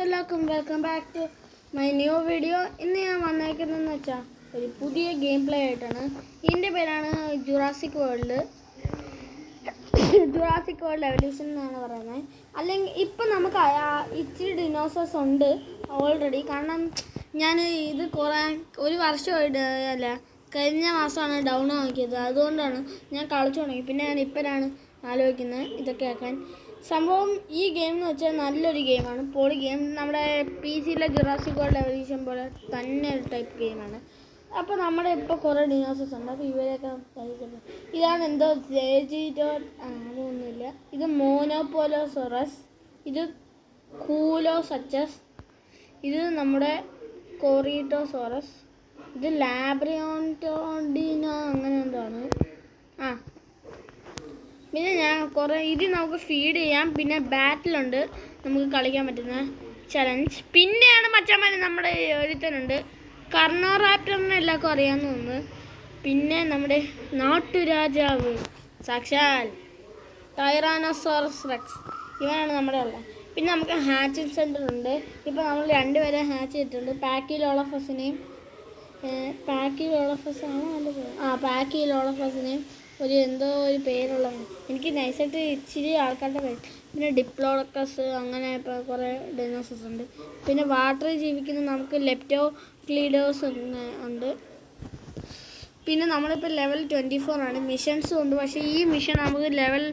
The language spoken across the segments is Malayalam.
എല്ലാവർക്കും welcome back to my new video. ഇന്ന് ഞാൻ വന്നേക്കുന്നതെന്ന് വെച്ചാൽ ഒരു പുതിയ ഗെയിം പ്ലേ ആയിട്ടാണ്. ഇതിൻ്റെ പേരാണ് ജുറാസിക് വേൾഡ് എവല്യൂഷൻ എന്നാണ് പറയുന്നത്. അല്ലെങ്കിൽ ഇപ്പം നമുക്ക് ഇച്ചിരി ഡിനോസേഴ്സ് ഉണ്ട് ഓൾറെഡി. കാരണം ഞാൻ ഇത് ഒരു വർഷമായിട്ട് അല്ല, കഴിഞ്ഞ മാസമാണ് ഡൗൺ ആക്കിയത്. അതുകൊണ്ടാണ് ഞാൻ കളിച്ചു തുടങ്ങി. പിന്നെ ഞാൻ ഇപ്പോഴാണ് ആലോചിക്കുന്നത് ഇതൊക്കെ ആക്കാൻ. സംഭവം ഈ ഗെയിം എന്ന് വെച്ചാൽ നല്ലൊരു ഗെയിമാണ്, പൊളി ഗെയിം. നമ്മുടെ PC-യിലെ ജുറാസിക് വേൾഡ് എവല്യൂഷൻ പോലെ തന്നെ ഒരു ടൈപ്പ് ഗെയിമാണ്. അപ്പോൾ നമ്മുടെ ഇപ്പോൾ കുറേ ഡിനോസേഴ്സ് ഉണ്ട്. അപ്പോൾ ഇവരെയൊക്കെ ഇതാണ് എന്തോ അതൊന്നുമില്ല. ഇത് മോനോപോലോസോറസ്, ഇത് കൂലോസച്ചസ്, ഇത് നമ്മുടെ കോറിറ്റോസോറസ്, ഇത് ലാബ്രിയോണ്ടോഡിന അങ്ങനെ എന്താണ്. പിന്നെ ഇത് നമുക്ക് ഫീഡ് ചെയ്യാം. പിന്നെ ബാറ്റിലുണ്ട് നമുക്ക് കളിക്കാൻ പറ്റുന്ന ചലഞ്ച്. പിന്നെയാണ് മച്ചന്മാർ നമ്മുടെ ഒരുത്തനുണ്ട് കർണോറാപ്റ്ററിനെ എല്ലാവർക്കും അറിയാമെന്ന് തോന്നുന്നു. പിന്നെ നമ്മുടെ നാട്ടുരാജാവ് സാക്ഷാൽ ടൈറാനോസോറസ് റെക്സ്, ഇവനാണ് നമ്മുടെ ഉള്ളത്. പിന്നെ നമുക്ക് ഹാച്ചിങ് സെൻറ്റർ ഉണ്ട്. ഇപ്പോൾ നമ്മൾ രണ്ടുപേരെ ഹാച്ച് ചെയ്തിട്ടുണ്ട്. പാക്കിലോളഫസിനെയും എന്തോ ഒരു പേരുള്ളതാണ്. എനിക്ക് നൈസായിട്ട് ഇച്ചിരി ആൾക്കാരുടെ പേര്. പിന്നെ ഡിപ്ലോഡക്കസ്, അങ്ങനെ ഇപ്പോൾ കുറേ ഡൈനോസേഴ്സ് ഉണ്ട്. പിന്നെ വാട്ടറിൽ ജീവിക്കുന്ന നമുക്ക് ലെപ്റ്റോക്ലീഡേഴ്സ് ഉണ്ട്. പിന്നെ നമ്മളിപ്പോൾ ലെവൽ 24 ആണ്. മിഷൻസും ഉണ്ട്. പക്ഷേ ഈ മിഷൻ നമുക്ക് ലെവൽ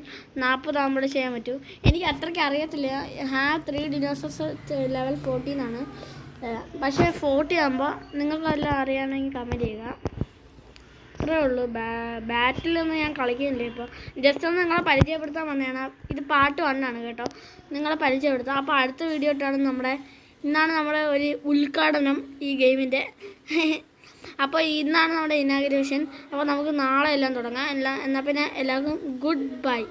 40 ആകുമ്പോൾ ചെയ്യാൻ പറ്റൂ. എനിക്ക് അത്രയ്ക്ക് അറിയത്തില്ല. ഹാവ് 3 ഡിനോസേഴ്സ് ലെവൽ 14 ആണ്. പക്ഷേ 40 ആകുമ്പോൾ നിങ്ങൾക്കെല്ലാം അറിയാമെങ്കിൽ കമൻറ്റ് ചെയ്യുക. അത്രേ ഉള്ളൂ. ബാറ്റിലൊന്നും ഞാൻ കളിക്കുന്നില്ല. ഇപ്പോൾ ജസ്റ്റ് ഒന്ന് നിങ്ങളെ പരിചയപ്പെടുത്താൻ വന്നതാണ്. ഇത് പാർട്ട് 1 ആണ് കേട്ടോ, നിങ്ങളെ പരിചയപ്പെടുത്താം. അപ്പോൾ അടുത്ത വീഡിയോ ഇട്ടാണ് ഇന്നാണ് നമ്മുടെ ഒരു ഉദ്ഘാടനം ഈ ഗെയിമിൻ്റെ. അപ്പോൾ ഇന്നാണ് നമ്മുടെ ഇനാഗുറേഷൻ. അപ്പോൾ നമുക്ക് നാളെ എല്ലാം തുടങ്ങാം. എന്നാൽ പിന്നെ എല്ലാവർക്കും ഗുഡ് ബൈ.